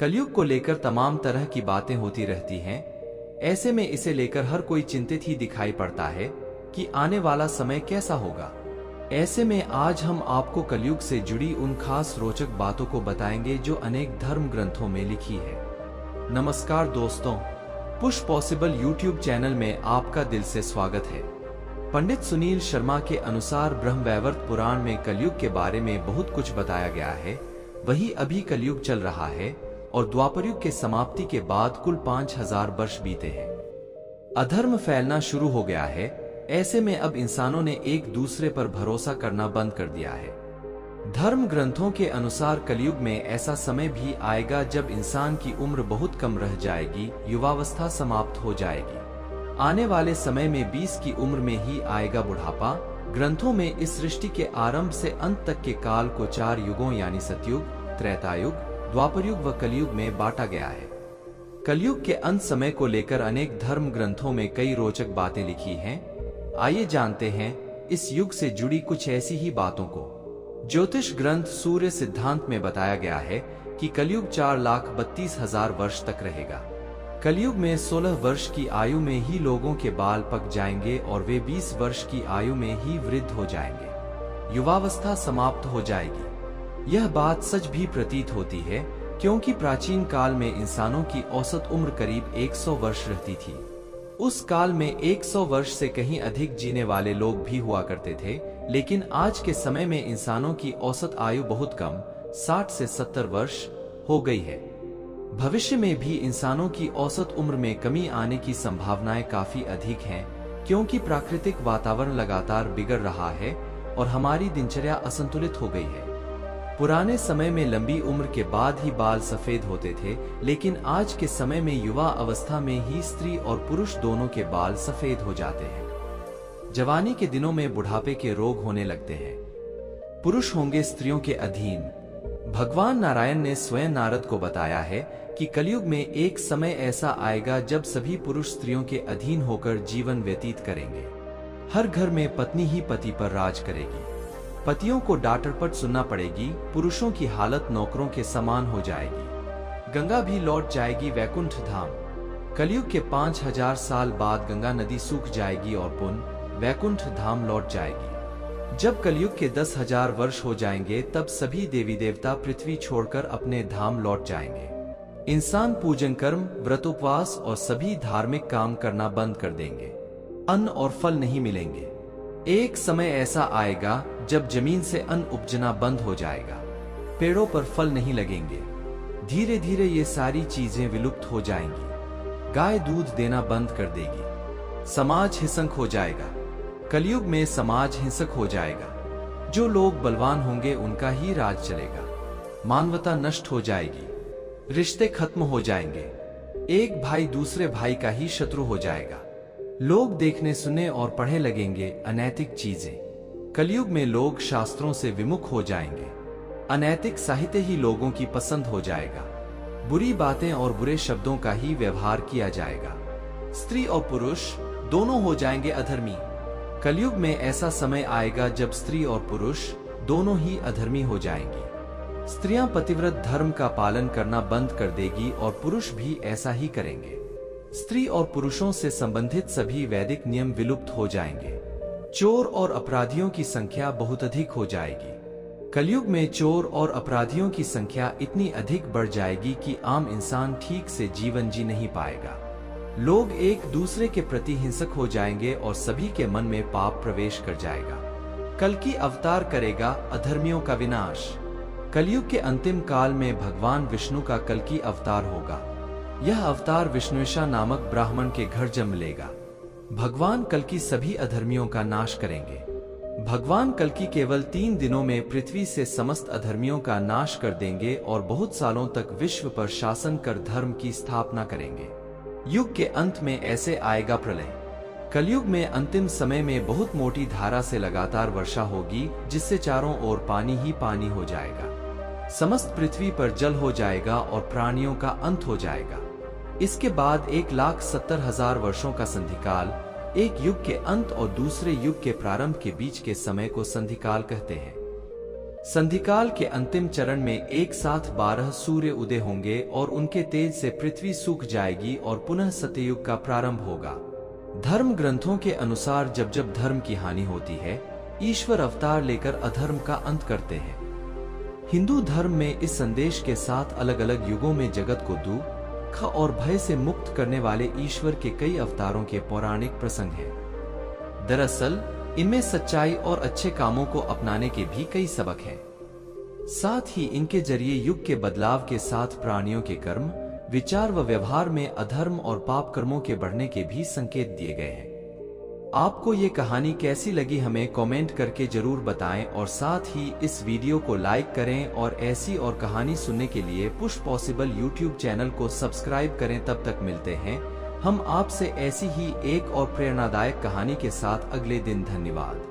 कलयुग को लेकर तमाम तरह की बातें होती रहती हैं। ऐसे में इसे लेकर हर कोई चिंतित ही दिखाई पड़ता है कि आने वाला समय कैसा होगा। ऐसे में आज हम आपको कलयुग से जुड़ी उन खास रोचक बातों को बताएंगे जो अनेक धर्म ग्रंथों में लिखी है। नमस्कार दोस्तों, पुश पॉसिबल यूट्यूब चैनल में आपका दिल से स्वागत है। पंडित सुनील शर्मा के अनुसार ब्रह्मवैवर्त पुराण में कलयुग के बारे में बहुत कुछ बताया गया है। वही अभी कलयुग चल रहा है और द्वापरयुग के समाप्ति के बाद कुल 5000 वर्ष बीते हैं। अधर्म फैलना शुरू हो गया है। ऐसे में अब इंसानों ने एक दूसरे पर भरोसा करना बंद कर दिया है। धर्म ग्रंथों के अनुसार कलयुग में ऐसा समय भी आएगा जब इंसान की उम्र बहुत कम रह जाएगी, युवावस्था समाप्त हो जाएगी। आने वाले समय में 20 की उम्र में ही आएगा बुढ़ापा। ग्रंथों में इस सृष्टि के आरंभ से अंत तक के काल को 4 युगों यानी सतयुग, त्रेतायुग, द्वापरयुग व कलयुग में बांटा गया है। कलयुग के अंत समय को लेकर अनेक धर्म ग्रंथों में कई रोचक बातें लिखी हैं। आइए जानते हैं इस युग से जुड़ी कुछ ऐसी ही बातों को। ज्योतिष ग्रंथ सूर्य सिद्धांत में बताया गया है कि कलयुग 4,32,000 वर्ष तक रहेगा। कलयुग में 16 वर्ष की आयु में ही लोगों के बाल पक जाएंगे और वे 20 वर्ष की आयु में ही वृद्ध हो जाएंगे। युवावस्था समाप्त हो जाएगी। यह बात सच भी प्रतीत होती है, क्योंकि प्राचीन काल में इंसानों की औसत उम्र करीब 100 वर्ष रहती थी। उस काल में 100 वर्ष से कहीं अधिक जीने वाले लोग भी हुआ करते थे, लेकिन आज के समय में इंसानों की औसत आयु बहुत कम 60 से 70 वर्ष हो गई है। भविष्य में भी इंसानों की औसत उम्र में कमी आने की संभावनाएं काफी अधिक हैं, क्योंकि प्राकृतिक वातावरण लगातार बिगड़ रहा है और हमारी दिनचर्या असंतुलित हो गई है। पुराने समय में लंबी उम्र के बाद ही बाल सफेद होते थे, लेकिन आज के समय में युवा अवस्था में ही स्त्री और पुरुष दोनों के बाल सफेद हो जाते हैं। जवानी के दिनों में बुढ़ापे के रोग होने लगते हैं। पुरुष होंगे स्त्रियों के अधीन। भगवान नारायण ने स्वयं नारद को बताया है कि कलयुग में एक समय ऐसा आएगा जब सभी पुरुष स्त्रियों के अधीन होकर जीवन व्यतीत करेंगे। हर घर में पत्नी ही पति पर राज करेगी। पतियों को डांटपट सुनना पड़ेगी। पुरुषों की हालत नौकरों के समान हो जाएगी। गंगा भी लौट जाएगी वैकुंठ धाम। कलयुग के 5000 साल बाद गंगा नदी सूख जाएगी और पुनः वैकुंठ धाम लौट जाएगी। जब कलयुग के 10,000 वर्ष हो जाएंगे, तब सभी देवी देवता पृथ्वी छोड़कर अपने धाम लौट जाएंगे। इंसान पूजन कर्म, व्रतोपवास और सभी धार्मिक काम करना बंद कर देंगे। अन्न और फल नहीं मिलेंगे। एक समय ऐसा आएगा जब जमीन से अन्न उपजना बंद हो जाएगा। पेड़ों पर फल नहीं लगेंगे। धीरे धीरे ये सारी चीजें विलुप्त हो जाएंगी। गाय दूध देना बंद कर देगी। समाज हिंसक हो जाएगा। कलयुग में समाज हिंसक हो जाएगा। जो लोग बलवान होंगे उनका ही राज चलेगा। मानवता नष्ट हो जाएगी। रिश्ते खत्म हो जाएंगे। एक भाई दूसरे भाई का ही शत्रु हो जाएगा। लोग देखने, सुनने और पढ़ने लगेंगे अनैतिक चीजें। कलयुग में लोग शास्त्रों से विमुख हो जाएंगे। अनैतिक साहित्य ही लोगों की पसंद हो जाएगा। बुरी बातें और बुरे शब्दों का ही व्यवहार किया जाएगा। स्त्री और पुरुष दोनों हो जाएंगे अधर्मी। कलयुग में ऐसा समय आएगा जब स्त्री और पुरुष दोनों ही अधर्मी हो जाएंगी। स्त्रियां पतिव्रत धर्म का पालन करना बंद कर देगी और पुरुष भी ऐसा ही करेंगे। स्त्री और पुरुषों से संबंधित सभी वैदिक नियम विलुप्त हो जाएंगे। चोर और अपराधियों की संख्या बहुत अधिक हो जाएगी। कलयुग में चोर और अपराधियों की संख्या इतनी अधिक बढ़ जाएगी कि आम इंसान ठीक से जीवन जी नहीं पाएगा। लोग एक दूसरे के प्रति हिंसक हो जाएंगे और सभी के मन में पाप प्रवेश कर जाएगा। कल्कि अवतार करेगा अधर्मियों का विनाश। कलयुग के अंतिम काल में भगवान विष्णु का कल्कि अवतार होगा। यह अवतार विष्णुषा नामक ब्राह्मण के घर जन्म लेगा। भगवान कल्कि सभी अधर्मियों का नाश करेंगे। भगवान कल्कि केवल 3 दिनों में पृथ्वी से समस्त अधर्मियों का नाश कर देंगे और बहुत सालों तक विश्व पर शासन कर धर्म की स्थापना करेंगे। युग के अंत में ऐसे आएगा प्रलय। कलयुग में अंतिम समय में बहुत मोटी धारा से लगातार वर्षा होगी, जिससे चारों ओर पानी ही पानी हो जाएगा। समस्त पृथ्वी पर जल हो जाएगा और प्राणियों का अंत हो जाएगा। इसके बाद 1,70,000 वर्षों का संधिकाल, एक युग के अंत और दूसरे युग के प्रारंभ के बीच के समय को संधिकाल कहते हैं। संधिकाल के अंतिम चरण में एक साथ 12 सूर्य उदय होंगे और उनके तेज से पृथ्वी सूख जाएगी और पुनः सत्ययुग का प्रारंभ होगा। धर्म ग्रंथों के अनुसार जब जब धर्म की हानि होती है, ईश्वर अवतार लेकर अधर्म का अंत करते हैं। हिंदू धर्म में इस संदेश के साथ अलग अलग युगों में जगत को दुख और भय से मुक्त करने वाले ईश्वर के कई अवतारों के पौराणिक प्रसंग हैं। दरअसल इनमें सच्चाई और अच्छे कामों को अपनाने के भी कई सबक हैं। साथ ही इनके जरिए युग के बदलाव के साथ प्राणियों के कर्म, विचार व व्यवहार में अधर्म और पाप कर्मों के बढ़ने के भी संकेत दिए गए हैं। आपको ये कहानी कैसी लगी हमें कमेंट करके जरूर बताएं और साथ ही इस वीडियो को लाइक करें और ऐसी और कहानी सुनने के लिए पुश पॉसिबल यूट्यूब चैनल को सब्सक्राइब करें। तब तक मिलते हैं हम आपसे ऐसी ही एक और प्रेरणादायक कहानी के साथ अगले दिन। धन्यवाद।